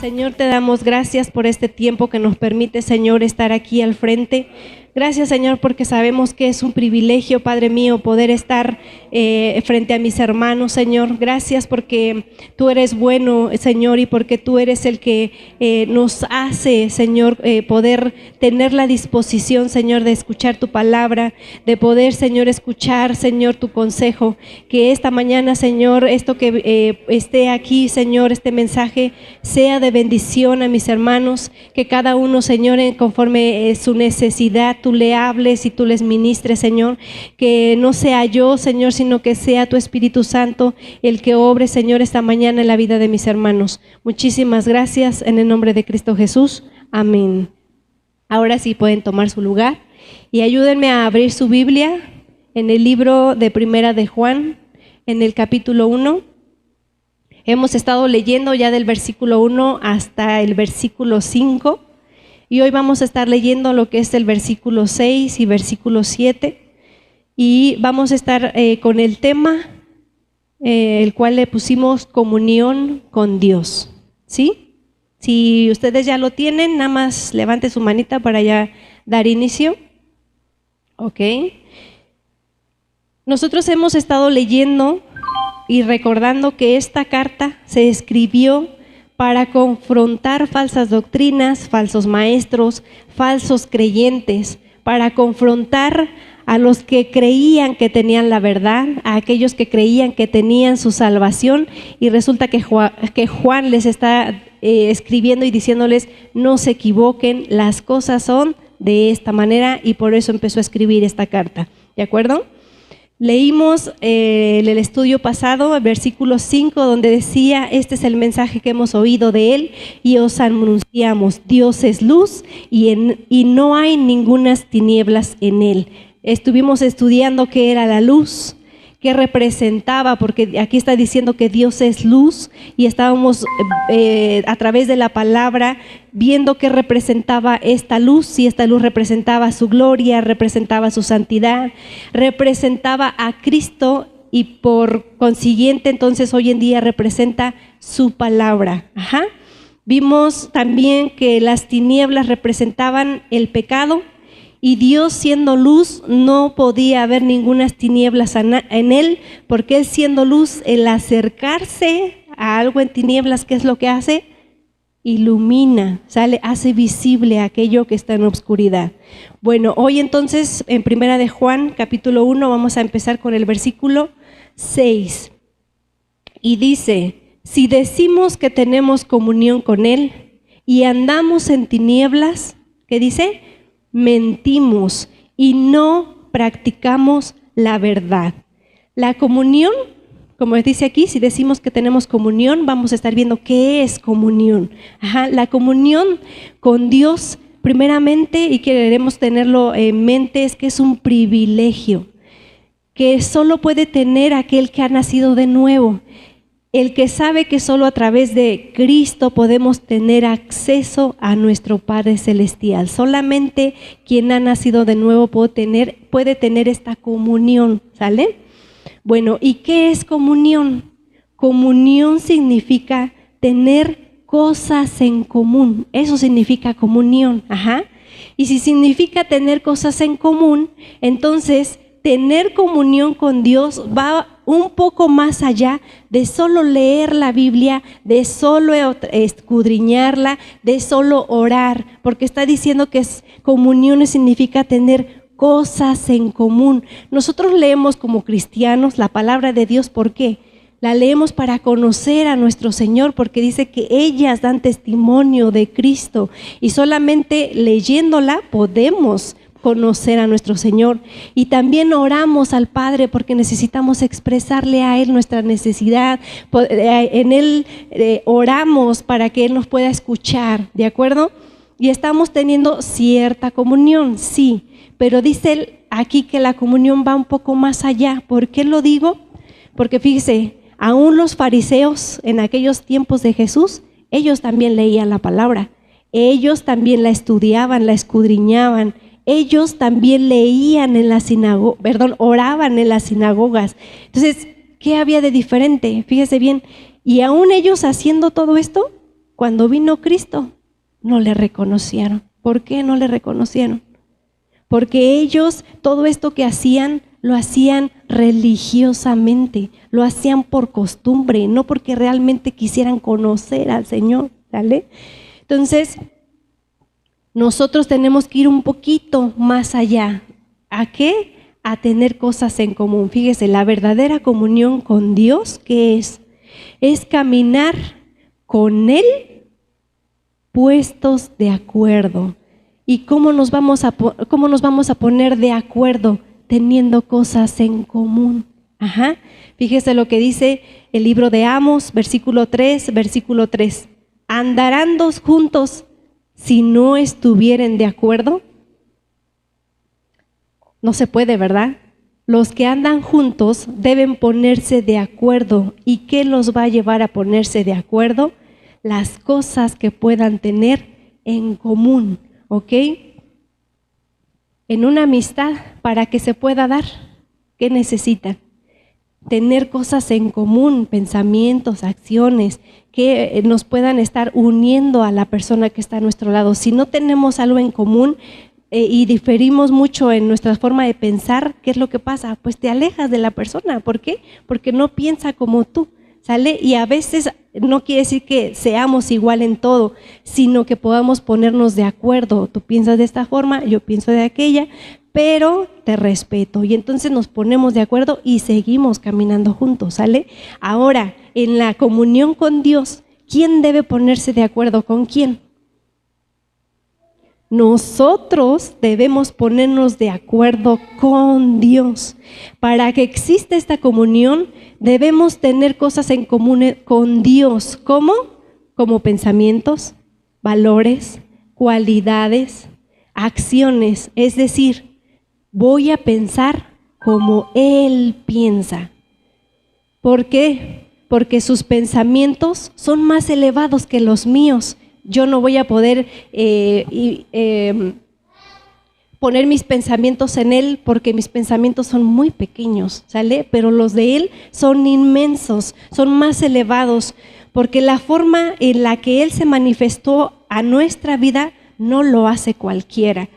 Señor, te damos gracias por este tiempo que nos permite, Señor, estar aquí al frente. Gracias, Señor, porque sabemos que es un privilegio, Padre mío, poder estar frente a mis hermanos, Señor. Gracias porque tú eres bueno, Señor, y porque tú eres el que nos hace, Señor, poder tener la disposición, Señor, de escuchar tu palabra, de poder, Señor, escuchar, Señor, tu consejo. Que esta mañana, Señor, esto que esté aquí, Señor, este mensaje sea de bendición a mis hermanos, que cada uno, Señor, conforme su necesidad, tú le hables y tú les ministres, Señor, que no sea yo, Señor, sino que sea tu Espíritu Santo el que obre, Señor, esta mañana en la vida de mis hermanos. Muchísimas gracias en el nombre de Cristo Jesús. Amén. Ahora sí pueden tomar su lugar y ayúdenme a abrir su Biblia en el libro de Primera de Juan, en el capítulo 1. Hemos estado leyendo ya del versículo 1 hasta el versículo 5. Y hoy vamos a estar leyendo lo que es el versículo 6 y versículo 7. Y vamos a estar con el tema, el cual le pusimos comunión con Dios. ¿Sí? Si ustedes ya lo tienen, nada más levante su manita para ya dar inicio. Ok. Nosotros hemos estado leyendo y recordando que esta carta se escribió para confrontar falsas doctrinas, falsos maestros, falsos creyentes, para confrontar a los que creían que tenían la verdad, a aquellos que creían que tenían su salvación, y resulta que Juan les está escribiendo y diciéndoles: no se equivoquen, las cosas son de esta manera, y por eso empezó a escribir esta carta. ¿De acuerdo? Leímos el estudio pasado, el versículo 5, donde decía: este es el mensaje que hemos oído de Él y os anunciamos, Dios es luz y no hay ningunas tinieblas en Él. Estuvimos estudiando qué era la luz, qué representaba, porque aquí está diciendo que Dios es luz, y estábamos a través de la palabra viendo qué representaba esta luz. Si esta luz representaba su gloria, representaba su santidad, representaba a Cristo, y por consiguiente entonces hoy en día representa su palabra. Vimos también que las tinieblas representaban el pecado, y Dios, siendo luz, no podía haber ninguna tinieblas en Él, porque Él, siendo luz, el acercarse a algo en tinieblas, ¿qué es lo que hace? Ilumina, hace visible aquello que está en obscuridad. Bueno, hoy entonces en Primera de Juan, capítulo 1, vamos a empezar con el versículo 6. Y dice: si decimos que tenemos comunión con Él y andamos en tinieblas, ¿qué dice? Mentimos y no practicamos la verdad. La comunión, como dice aquí, si decimos que tenemos comunión, vamos a estar viendo qué es comunión. La comunión con Dios, primeramente, y queremos tenerlo en mente, es que es un privilegio que solo puede tener aquel que ha nacido de nuevo. El que sabe que solo a través de Cristo podemos tener acceso a nuestro Padre Celestial. Solamente quien ha nacido de nuevo puede tener esta comunión, ¿sale? Bueno, ¿y qué es comunión? Comunión significa tener cosas en común. Eso significa comunión. Y si significa tener cosas en común, entonces tener comunión con Dios va un poco más allá de solo leer la Biblia, de solo escudriñarla, de solo orar, porque está diciendo que comunión significa tener cosas en común. Nosotros leemos como cristianos la palabra de Dios, ¿por qué? La leemos para conocer a nuestro Señor, porque dice que ellas dan testimonio de Cristo, y solamente leyéndola podemos conocer a nuestro Señor. Y también oramos al Padre porque necesitamos expresarle a Él nuestra necesidad. En Él oramos para que Él nos pueda escuchar, ¿de acuerdo? Y estamos teniendo cierta comunión, sí, pero dice Él aquí que la comunión va un poco más allá. ¿Por qué lo digo? Porque fíjese, aún los fariseos en aquellos tiempos de Jesús, ellos también leían la palabra, ellos también la estudiaban, la escudriñaban. Ellos también leían en la oraban en las sinagogas. Entonces, ¿qué había de diferente? Fíjese bien, y aún ellos haciendo todo esto, cuando vino Cristo, no le reconocieron. ¿Por qué no le reconocieron? Porque ellos, todo esto que hacían, lo hacían religiosamente, lo hacían por costumbre, no porque realmente quisieran conocer al Señor, ¿vale? Entonces, nosotros tenemos que ir un poquito más allá. ¿A qué? A tener cosas en común. Fíjese, la verdadera comunión con Dios, ¿qué es? Es caminar con Él puestos de acuerdo. ¿Y cómo nos vamos a poner de acuerdo? Teniendo cosas en común. Fíjese lo que dice el libro de Amos, versículo 3. ¿Andarán dos juntos si no estuvieren de acuerdo? No se puede, ¿verdad? Los que andan juntos deben ponerse de acuerdo. ¿Y qué los va a llevar a ponerse de acuerdo? Las cosas que puedan tener en común, ¿ok? En una amistad, para que se pueda dar, ¿qué necesitan? Tener cosas en común, pensamientos, acciones, que nos puedan estar uniendo a la persona que está a nuestro lado. Si no tenemos algo en común y diferimos mucho en nuestra forma de pensar, ¿qué es lo que pasa? Pues te alejas de la persona. ¿Por qué? Porque no piensa como tú, ¿sale? Y a veces no quiere decir que seamos igual en todo, sino que podamos ponernos de acuerdo. Tú piensas de esta forma, yo pienso de aquella, pero te respeto. Y entonces nos ponemos de acuerdo y seguimos caminando juntos, ¿sale? Ahora, en la comunión con Dios, ¿quién debe ponerse de acuerdo con quién? Nosotros debemos ponernos de acuerdo con Dios. Para que exista esta comunión, debemos tener cosas en común con Dios. ¿Cómo? Como pensamientos, valores, cualidades, acciones. Es decir, voy a pensar como Él piensa. ¿Por qué? Porque sus pensamientos son más elevados que los míos. Yo no voy a poder poner mis pensamientos en Él porque mis pensamientos son muy pequeños, ¿sale? Pero los de Él son inmensos, son más elevados, porque la forma en la que Él se manifestó a nuestra vida no lo hace cualquiera,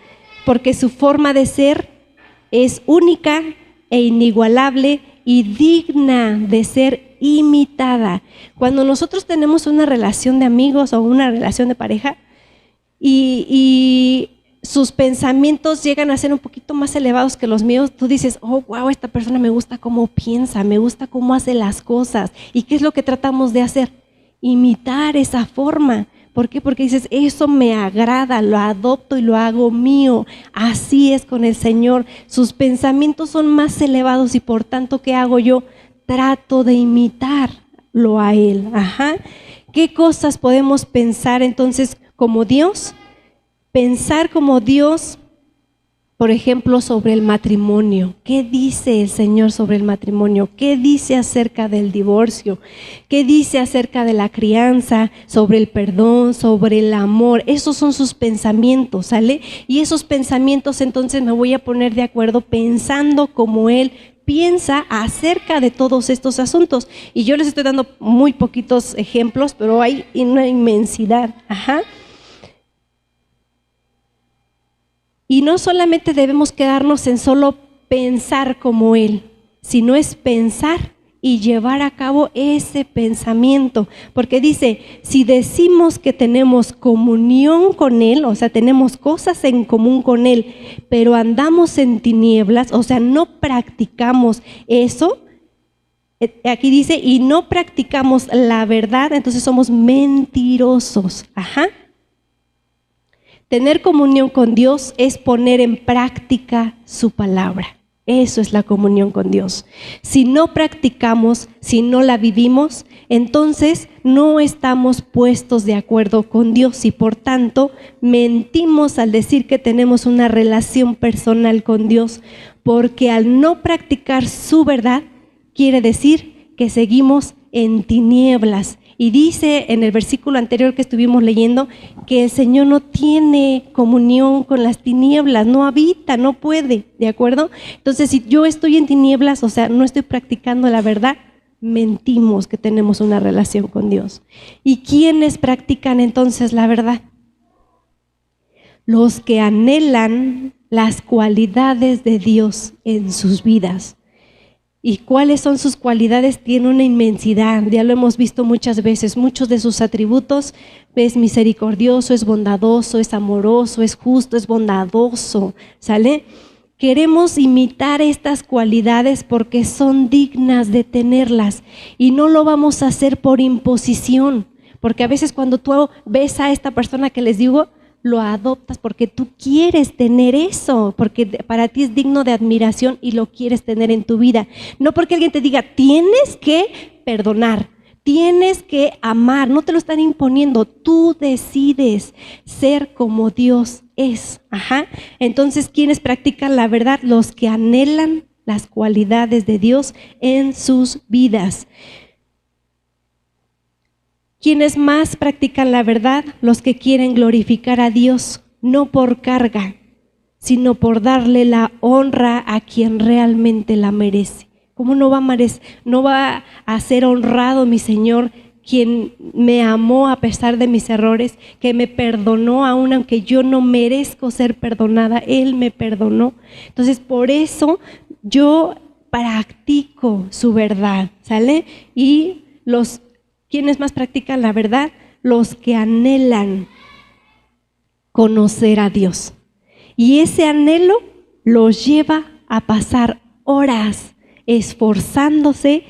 porque su forma de ser es única e inigualable y digna de ser imitada. Cuando nosotros tenemos una relación de amigos o una relación de pareja y sus pensamientos llegan a ser un poquito más elevados que los míos, tú dices, oh, wow, esta persona me gusta cómo piensa, me gusta cómo hace las cosas. ¿Y qué es lo que tratamos de hacer? Imitar esa forma. ¿Por qué? Porque dices, eso me agrada, lo adopto y lo hago mío. Así es con el Señor. Sus pensamientos son más elevados y por tanto, ¿qué hago yo? Trato de imitarlo a Él. ¿Qué cosas podemos pensar entonces como Dios? Pensar como Dios, por ejemplo, sobre el matrimonio. ¿Qué dice el Señor sobre el matrimonio? ¿Qué dice acerca del divorcio? ¿Qué dice acerca de la crianza? Sobre el perdón, sobre el amor. Esos son sus pensamientos, ¿sale? Y esos pensamientos entonces me voy a poner de acuerdo pensando como Él piensa acerca de todos estos asuntos. Y yo les estoy dando muy poquitos ejemplos, pero hay una inmensidad. Y no solamente debemos quedarnos en solo pensar como Él, sino es pensar y llevar a cabo ese pensamiento. Porque dice, si decimos que tenemos comunión con Él, o sea, tenemos cosas en común con Él, pero andamos en tinieblas, o sea, no practicamos eso. Aquí dice, y no practicamos la verdad, entonces somos mentirosos. Tener comunión con Dios es poner en práctica su palabra. Eso es la comunión con Dios. Si no practicamos, si no la vivimos, entonces no estamos puestos de acuerdo con Dios y por tanto mentimos al decir que tenemos una relación personal con Dios, porque al no practicar su verdad quiere decir que seguimos en tinieblas. Y dice en el versículo anterior que estuvimos leyendo que el Señor no tiene comunión con las tinieblas, no habita, no puede, ¿de acuerdo? Entonces, si yo estoy en tinieblas, o sea, no estoy practicando la verdad, mentimos que tenemos una relación con Dios. ¿Y quiénes practican entonces la verdad? Los que anhelan las cualidades de Dios en sus vidas. ¿Y cuáles son sus cualidades? Tiene una inmensidad, ya lo hemos visto muchas veces. Muchos de sus atributos: es misericordioso, es bondadoso, es amoroso, es justo, es bondadoso, ¿sale? Queremos imitar estas cualidades porque son dignas de tenerlas, y no lo vamos a hacer por imposición, porque a veces cuando tú ves a esta persona que les digo, lo adoptas porque tú quieres tener eso, porque para ti es digno de admiración y lo quieres tener en tu vida. No porque alguien te diga, tienes que perdonar, tienes que amar, no te lo están imponiendo, tú decides ser como Dios es. Entonces, ¿quiénes practican la verdad? Los que anhelan las cualidades de Dios en sus vidas. ¿Quiénes más practican la verdad? Los que quieren glorificar a Dios, no por carga, sino por darle la honra a quien realmente la merece. ¿Cómo no va a ser honrado mi Señor, quien me amó a pesar de mis errores, que me perdonó aún aunque yo no merezco ser perdonada? Él me perdonó. Entonces, por eso yo practico su verdad, ¿sale? Y ¿quiénes más practican la verdad? Los que anhelan conocer a Dios. Y ese anhelo los lleva a pasar horas esforzándose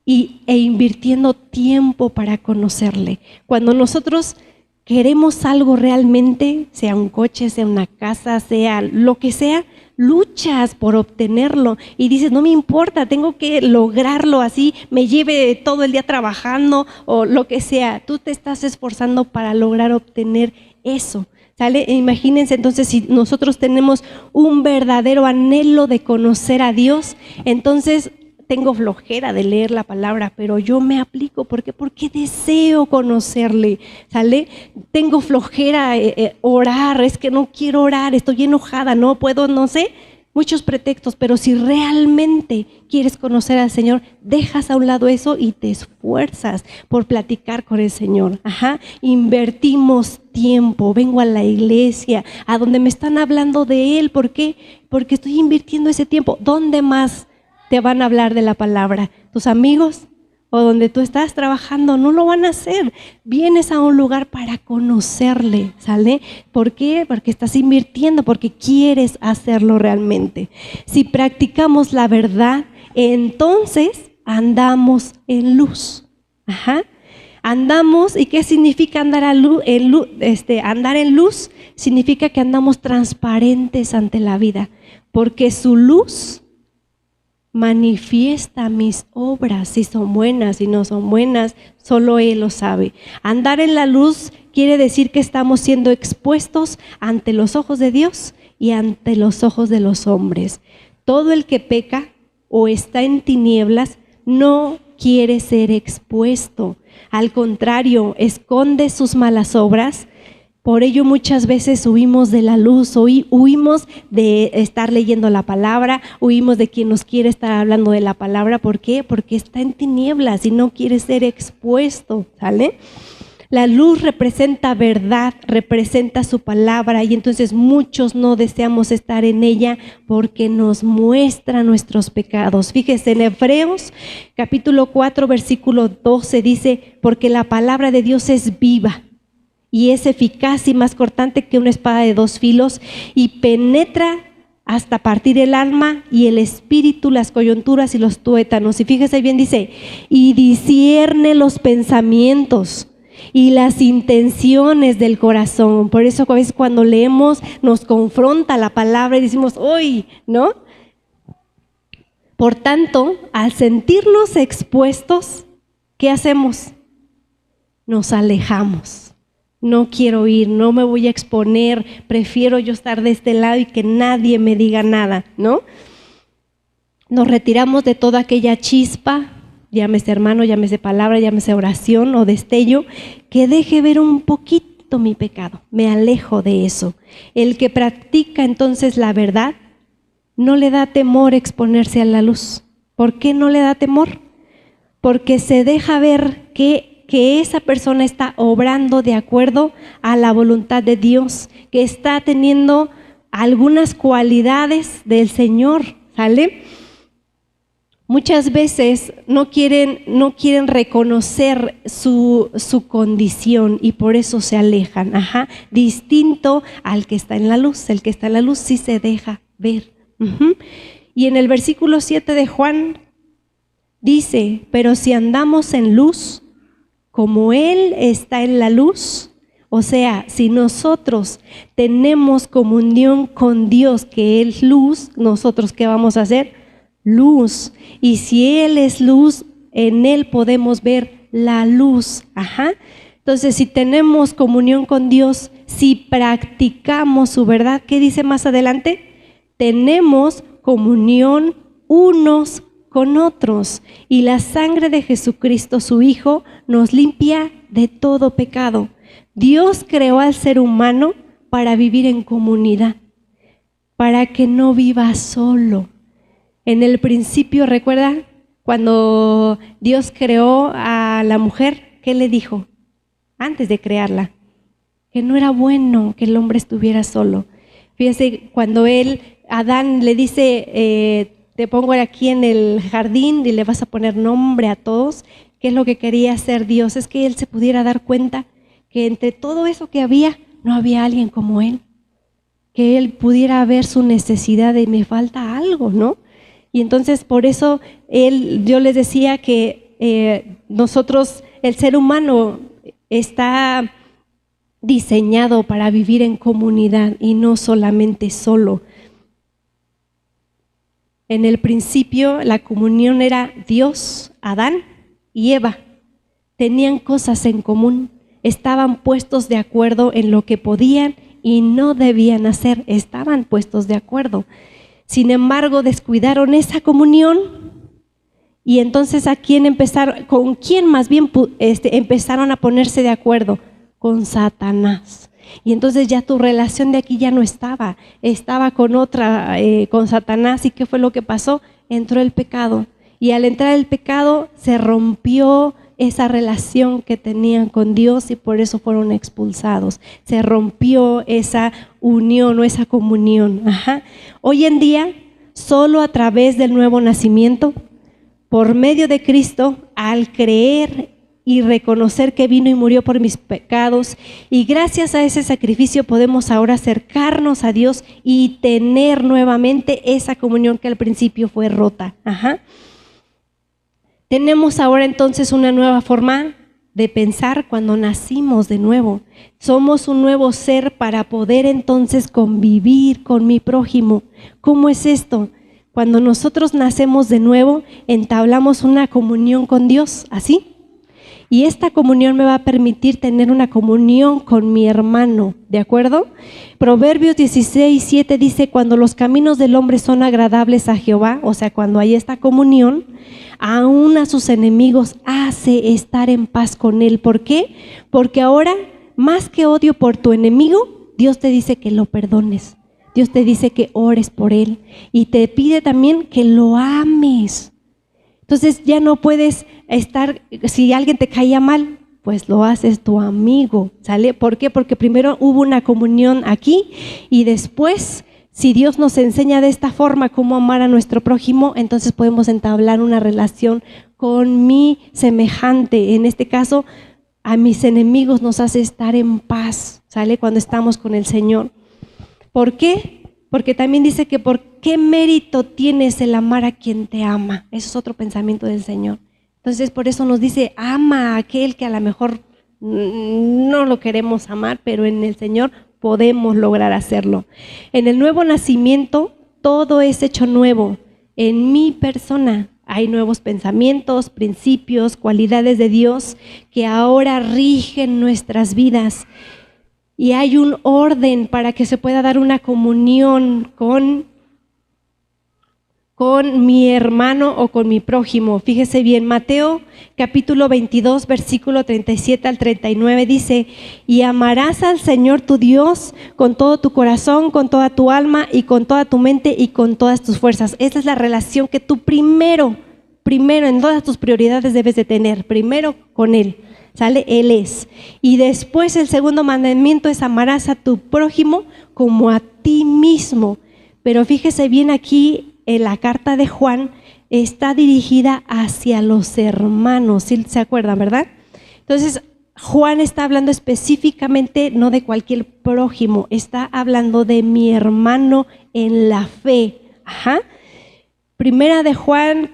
e invirtiendo tiempo para conocerle. Cuando nosotros queremos algo realmente, sea un coche, sea una casa, sea lo que sea, luchas por obtenerlo y dices, no me importa, tengo que lograrlo, así me lleve todo el día trabajando o lo que sea. Tú te estás esforzando para lograr obtener eso, ¿sale? Imagínense entonces, si nosotros tenemos un verdadero anhelo de conocer a Dios, entonces tengo flojera de leer la palabra, pero yo me aplico. ¿Por qué? Porque deseo conocerle, ¿sale? Tengo flojera orar, es que no quiero orar, estoy enojada, no puedo, no sé, muchos pretextos. Pero si realmente quieres conocer al Señor, dejas a un lado eso y te esfuerzas por platicar con el Señor. Invertimos tiempo, vengo a la iglesia, a donde me están hablando de Él. ¿Por qué? Porque estoy invirtiendo ese tiempo. ¿Dónde más te van a hablar de la palabra? ¿Tus amigos o donde tú estás trabajando? No lo van a hacer. Vienes a un lugar para conocerle, ¿sale? ¿Por qué? Porque estás invirtiendo, porque quieres hacerlo realmente. Si practicamos la verdad, entonces andamos en luz. Andamos, ¿y qué significa andar andar en luz? Significa que andamos transparentes ante la vida, porque su luz manifiesta mis obras, si son buenas, si no son buenas, solo Él lo sabe. Andar en la luz quiere decir que estamos siendo expuestos ante los ojos de Dios y ante los ojos de los hombres. Todo el que peca o está en tinieblas no quiere ser expuesto. Al contrario, esconde sus malas obras. Por ello muchas veces huimos de la luz, huimos de estar leyendo la palabra, huimos de quien nos quiere estar hablando de la palabra. ¿Por qué? Porque está en tinieblas y no quiere ser expuesto, ¿sale? La luz representa verdad, representa su palabra, y entonces muchos no deseamos estar en ella porque nos muestra nuestros pecados. Fíjese, en Hebreos capítulo 4 versículo 12 dice, porque la palabra de Dios es viva y es eficaz y más cortante que una espada de dos filos, y penetra hasta partir el alma y el espíritu, las coyunturas y los tuétanos. Y fíjese bien, dice, y discierne los pensamientos y las intenciones del corazón. Por eso a veces cuando leemos nos confronta la palabra y decimos, ¡uy!, ¿no? Por tanto, al sentirnos expuestos, ¿qué hacemos? Nos alejamos. No quiero ir, no me voy a exponer, prefiero yo estar de este lado y que nadie me diga nada, ¿no? Nos retiramos de toda aquella chispa, llámese hermano, llámese palabra, llámese oración o destello, que deje ver un poquito mi pecado. Me alejo de eso. El que practica entonces la verdad, no le da temor exponerse a la luz. ¿Por qué no le da temor? porque se deja ver que esa persona está obrando de acuerdo a la voluntad de Dios, que está teniendo algunas cualidades del Señor, ¿sale? Muchas veces no quieren reconocer su condición y por eso se alejan. Distinto al que está en la luz. El que está en la luz sí se deja ver. Y en el versículo 7 de Juan dice, pero si andamos en luz, como Él está en la luz, o sea, si nosotros tenemos comunión con Dios, que es luz, nosotros ¿qué vamos a hacer? Luz. Y si Él es luz, en Él podemos ver la luz. Entonces, si tenemos comunión con Dios, si practicamos su verdad, ¿qué dice más adelante? Tenemos comunión unos con otros, y la sangre de Jesucristo, su Hijo, nos limpia de todo pecado. Dios creó al ser humano para vivir en comunidad, para que no viva solo. En el principio, ¿recuerda? Cuando Dios creó a la mujer, ¿qué le dijo? Antes de crearla, que no era bueno que el hombre estuviera solo. Fíjese, cuando Adán le dice, te pongo aquí en el jardín y le vas a poner nombre a todos, ¿qué es lo que quería hacer Dios? Es que él se pudiera dar cuenta que entre todo eso que había, no había alguien como él, que él pudiera ver su necesidad de me falta algo, ¿no? Y entonces por eso yo les decía que nosotros, el ser humano está diseñado para vivir en comunidad y no solamente solo. En el principio la comunión era Dios, Adán y Eva. Tenían cosas en común, estaban puestos de acuerdo en lo que podían y no debían hacer, estaban puestos de acuerdo. Sin embargo, descuidaron esa comunión y entonces ¿con quién más bien empezaron a ponerse de acuerdo? Con Satanás. Y entonces ya tu relación de aquí ya no estaba con otra, con Satanás. ¿Y qué fue lo que pasó? Entró el pecado. Y al entrar el pecado se rompió esa relación que tenían con Dios y por eso fueron expulsados. Se rompió esa unión o esa comunión. Hoy en día, solo a través del nuevo nacimiento, por medio de Cristo, al creer y reconocer que vino y murió por mis pecados, y gracias a ese sacrificio podemos ahora acercarnos a Dios y tener nuevamente esa comunión que al principio fue rota. Tenemos ahora entonces una nueva forma de pensar cuando nacimos de nuevo. Somos un nuevo ser para poder entonces convivir con mi prójimo. ¿Cómo es esto? Cuando nosotros nacemos de nuevo, entablamos una comunión con Dios, ¿así? Y esta comunión me va a permitir tener una comunión con mi hermano, ¿de acuerdo? Proverbios 16:7 dice, cuando los caminos del hombre son agradables a Jehová, o sea, cuando hay esta comunión, aún a sus enemigos hace estar en paz con él. ¿Por qué? Porque ahora, más que odio por tu enemigo, Dios te dice que lo perdones. Dios te dice que ores por él y te pide también que lo ames. Entonces ya no puedes estar, si alguien te caía mal, pues lo haces tu amigo, ¿sale? ¿Por qué? Porque primero hubo una comunión aquí y después, si Dios nos enseña de esta forma cómo amar a nuestro prójimo, entonces podemos entablar una relación con mi semejante. En este caso, a mis enemigos nos hace estar en paz, ¿sale? Cuando estamos con el Señor. ¿Por qué? Porque también dice que ¿por qué mérito tienes el amar a quien te ama? Eso es otro pensamiento del Señor. Entonces por eso nos dice, ama a aquel que a lo mejor no lo queremos amar, pero en el Señor podemos lograr hacerlo. En el nuevo nacimiento todo es hecho nuevo. En mi persona hay nuevos pensamientos, principios, cualidades de Dios que ahora rigen nuestras vidas. Y hay un orden para que se pueda dar una comunión con mi hermano o con mi prójimo. Fíjese bien, Mateo capítulo 22, versículo 37 al 39 dice, y amarás al Señor tu Dios con todo tu corazón, con toda tu alma y con toda tu mente y con todas tus fuerzas. Esa es la relación que tú primero primero en todas tus prioridades debes de tener, primero con Él, ¿sale? Él es. Y después el segundo mandamiento es amarás a tu prójimo como a ti mismo. Pero fíjese bien aquí, en la carta de Juan está dirigida hacia los hermanos, ¿sí se acuerdan, verdad? Entonces, Juan está hablando específicamente no de cualquier prójimo, está hablando de mi hermano en la fe. Ajá. Primera de Juan,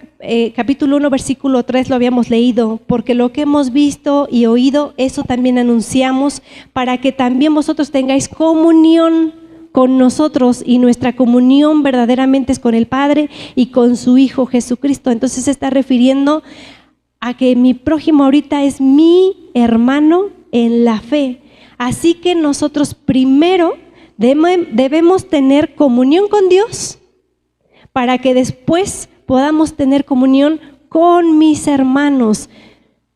capítulo 1, versículo 3 lo habíamos leído, porque lo que hemos visto y oído, eso también anunciamos, para que también vosotros tengáis comunión con nosotros, y nuestra comunión verdaderamente es con el Padre y con su Hijo Jesucristo. Entonces se está refiriendo a que mi prójimo ahorita es mi hermano en la fe. Así que nosotros primero debemos tener comunión con Dios para que después podamos tener comunión con mis hermanos.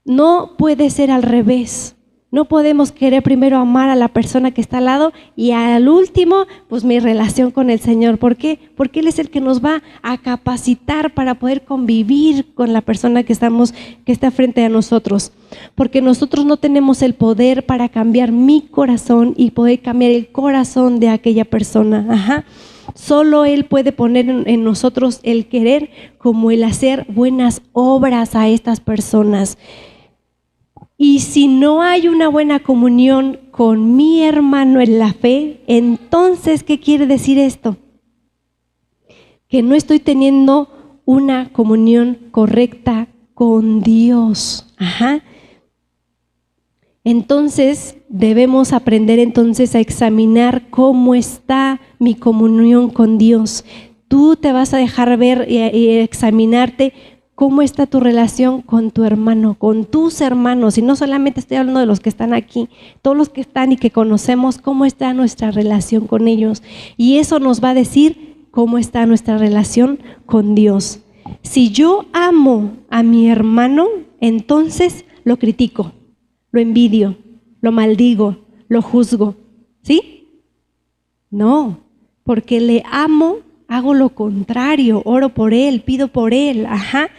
No puede ser al revés. No podemos querer primero amar a la persona que está al lado y al último, pues mi relación con el Señor. ¿Por qué? Porque Él es el que nos va a capacitar para poder convivir con la persona que está frente a nosotros. Porque nosotros no tenemos el poder para cambiar mi corazón y poder cambiar el corazón de aquella persona. Ajá. Solo Él puede poner en nosotros el querer como el hacer buenas obras a estas personas. Y si no hay una buena comunión con mi hermano en la fe, entonces, ¿qué quiere decir esto? Que no estoy teniendo una comunión correcta con Dios. Ajá. Entonces, debemos aprender entonces a examinar cómo está mi comunión con Dios. Tú te vas a dejar ver y examinarte cómo está tu relación con tu hermano, con tus hermanos. Y no solamente estoy hablando de los que están aquí, todos los que están y que conocemos, cómo está nuestra relación con ellos. Y eso nos va a decir cómo está nuestra relación con Dios. Si yo amo a mi hermano, entonces lo critico, lo envidio, lo maldigo, lo juzgo. ¿Sí? No, porque le amo, hago lo contrario, oro por él, pido por él. Ajá.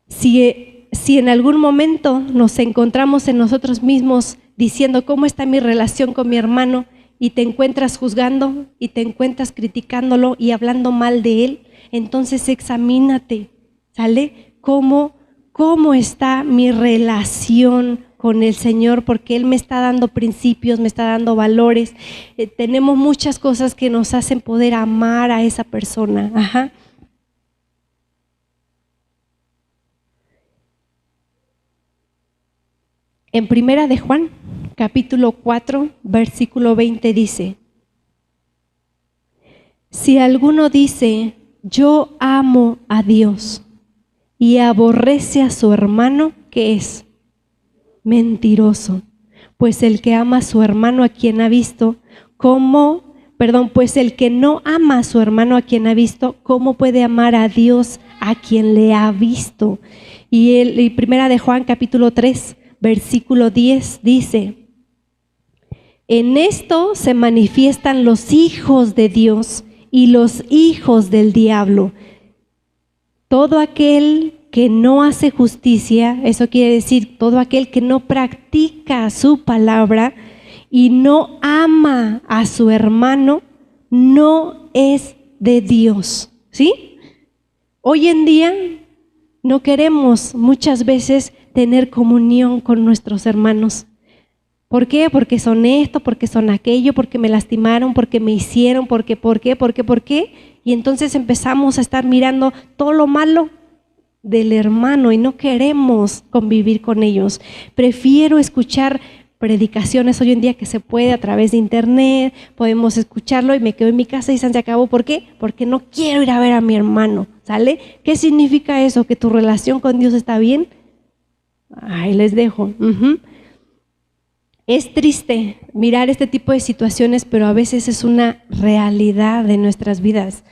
Si en algún momento nos encontramos en nosotros mismos diciendo cómo está mi relación con mi hermano y te encuentras juzgando y te encuentras criticándolo y hablando mal de él, entonces examínate, ¿sale? ¿Cómo está mi relación con el Señor? Porque Él me está dando principios, me está dando valores. Tenemos muchas cosas que nos hacen poder amar a esa persona. Ajá. En Primera de Juan, capítulo 4, versículo 20 dice: si alguno dice, yo amo a Dios, y aborrece a su hermano, ¿qué es? Mentiroso. Pues el que ama a su hermano a quien ha visto, pues el que no ama a su hermano a quien ha visto, ¿cómo puede amar a Dios a quien le ha visto? Y Primera de Juan, capítulo 3, versículo 10 dice: en esto se manifiestan los hijos de Dios y los hijos del diablo. Todo aquel que no hace justicia, eso quiere decir todo aquel que no practica su palabra y no ama a su hermano, no es de Dios. ¿Sí? Hoy en día no queremos muchas veces tener comunión con nuestros hermanos. ¿Por qué? Porque son esto, porque son aquello, porque me lastimaron, porque me hicieron, ¿por qué? Y entonces empezamos a estar mirando todo lo malo del hermano y no queremos convivir con ellos. Prefiero escuchar predicaciones hoy en día que se puede a través de internet, podemos escucharlo y me quedo en mi casa y se acabó. ¿Por qué? Porque no quiero ir a ver a mi hermano, ¿sale? ¿Qué significa eso? ¿Que tu relación con Dios está bien? Ahí les dejo. Es triste mirar este tipo de situaciones, pero a veces es una realidad de nuestras vidas.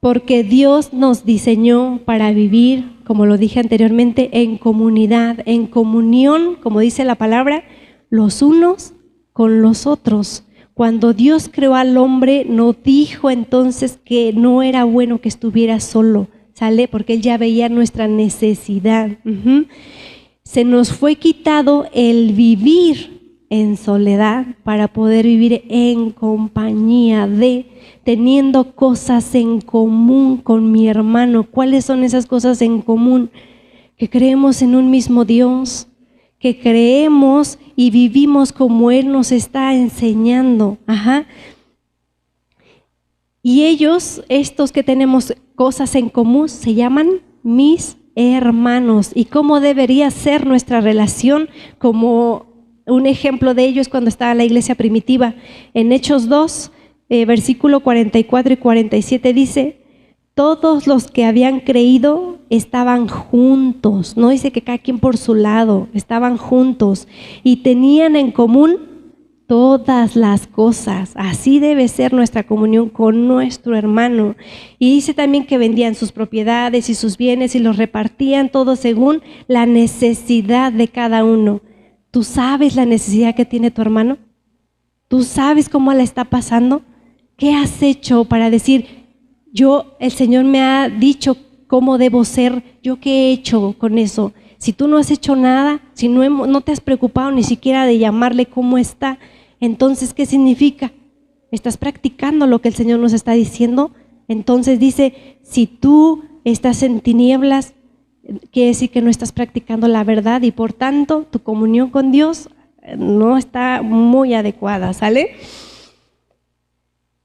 Porque Dios nos diseñó para vivir, como lo dije anteriormente, en comunidad, en comunión, como dice la palabra, los unos con los otros. Cuando Dios creó al hombre, no dijo entonces que no era bueno que estuviera solo, ¿sale? Porque Él ya veía nuestra necesidad. Se nos fue quitado el vivir en soledad para poder vivir en compañía teniendo cosas en común con mi hermano. ¿Cuáles son esas cosas en común? Que creemos en un mismo Dios, que creemos y vivimos como Él nos está enseñando. Y ellos, estos que tenemos cosas en común, se llaman mis hermanos. ¿Y cómo debería ser nuestra relación? Como un ejemplo de ello es cuando estaba la iglesia primitiva. En Hechos 2, versículo 44 y 47 dice: todos los que habían creído estaban juntos, no dice que cada quien por su lado, estaban juntos y tenían en común todas las cosas. Así debe ser nuestra comunión con nuestro hermano. Y dice también que vendían sus propiedades y sus bienes y los repartían todos según la necesidad de cada uno. ¿Tú sabes la necesidad que tiene tu hermano? ¿Tú sabes cómo la está pasando? ¿Qué has hecho para decir: el Señor me ha dicho cómo debo ser, yo qué he hecho con eso? Si tú no has hecho nada, si no te has preocupado ni siquiera de llamarle cómo está, entonces ¿qué significa? ¿Estás practicando lo que el Señor nos está diciendo? Entonces dice, si tú estás en tinieblas, quiere decir que no estás practicando la verdad y por tanto tu comunión con Dios no está muy adecuada, ¿sale?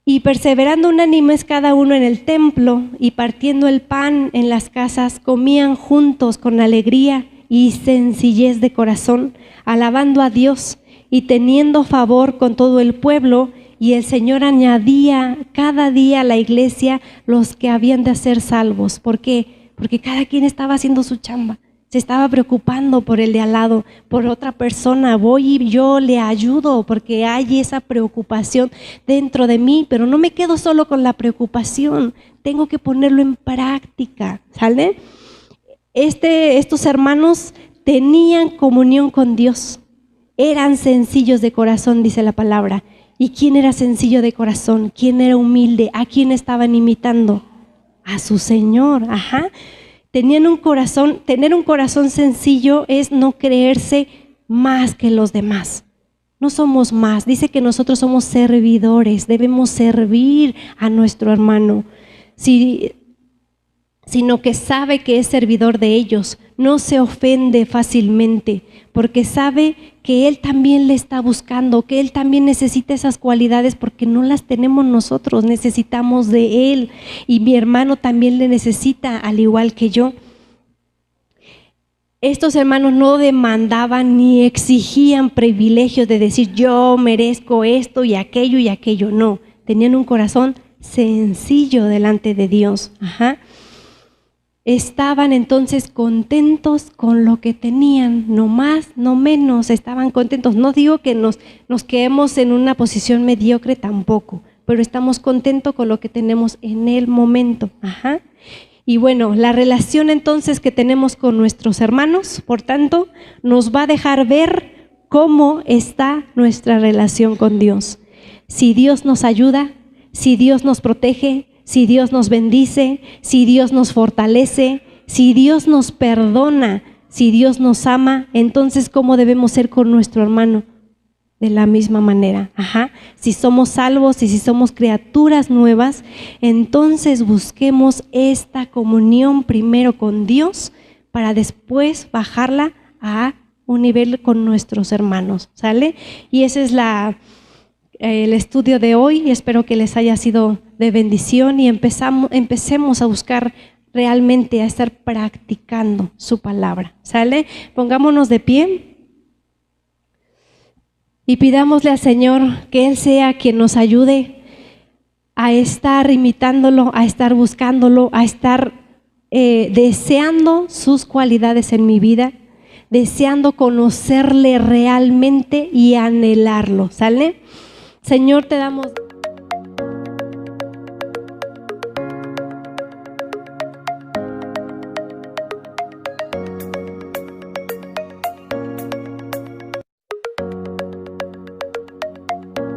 Y perseverando unánimes cada uno en el templo y partiendo el pan en las casas, comían juntos con alegría y sencillez de corazón, alabando a Dios y teniendo favor con todo el pueblo. Y el Señor añadía cada día a la iglesia los que habían de ser salvos. ¿Por qué? Porque cada quien estaba haciendo su chamba. Se estaba preocupando por el de al lado, por otra persona. Voy y yo le ayudo porque hay esa preocupación dentro de mí, pero no me quedo solo con la preocupación, tengo que ponerlo en práctica, ¿sale? Estos hermanos tenían comunión con Dios, eran sencillos de corazón, dice la palabra. ¿Y quién era sencillo de corazón? ¿Quién era humilde? ¿A quién estaban imitando? A su Señor, Tener un corazón sencillo es no creerse más que los demás. No somos más. Dice que nosotros somos servidores, debemos servir a nuestro hermano, sino que sabe que es servidor de ellos. No se ofende fácilmente porque sabe que Él también le está buscando, que Él también necesita esas cualidades porque no las tenemos nosotros, necesitamos de Él y mi hermano también le necesita al igual que yo. Estos hermanos no demandaban ni exigían privilegios de decir yo merezco esto y aquello, no. Tenían un corazón sencillo delante de Dios. Estaban entonces contentos con lo que tenían, no más, no menos, estaban contentos. No digo que nos quedemos en una posición mediocre tampoco, pero estamos contentos con lo que tenemos en el momento. Y bueno, la relación entonces que tenemos con nuestros hermanos, por tanto, nos va a dejar ver cómo está nuestra relación con Dios. Si Dios nos ayuda, si Dios nos protege, si Dios nos bendice, si Dios nos fortalece, si Dios nos perdona, si Dios nos ama, entonces ¿cómo debemos ser con nuestro hermano? De la misma manera. Si somos salvos y si somos criaturas nuevas, entonces busquemos esta comunión primero con Dios para después bajarla a un nivel con nuestros hermanos, ¿sale? Y ese es el estudio de hoy y espero que les haya sido de bendición y empecemos a buscar realmente a estar practicando su palabra, ¿sale? Pongámonos de pie y pidámosle al Señor que Él sea quien nos ayude a estar imitándolo, a estar buscándolo, a estar deseando sus cualidades en mi vida, deseando conocerle realmente y anhelarlo, ¿sale? Señor, te damos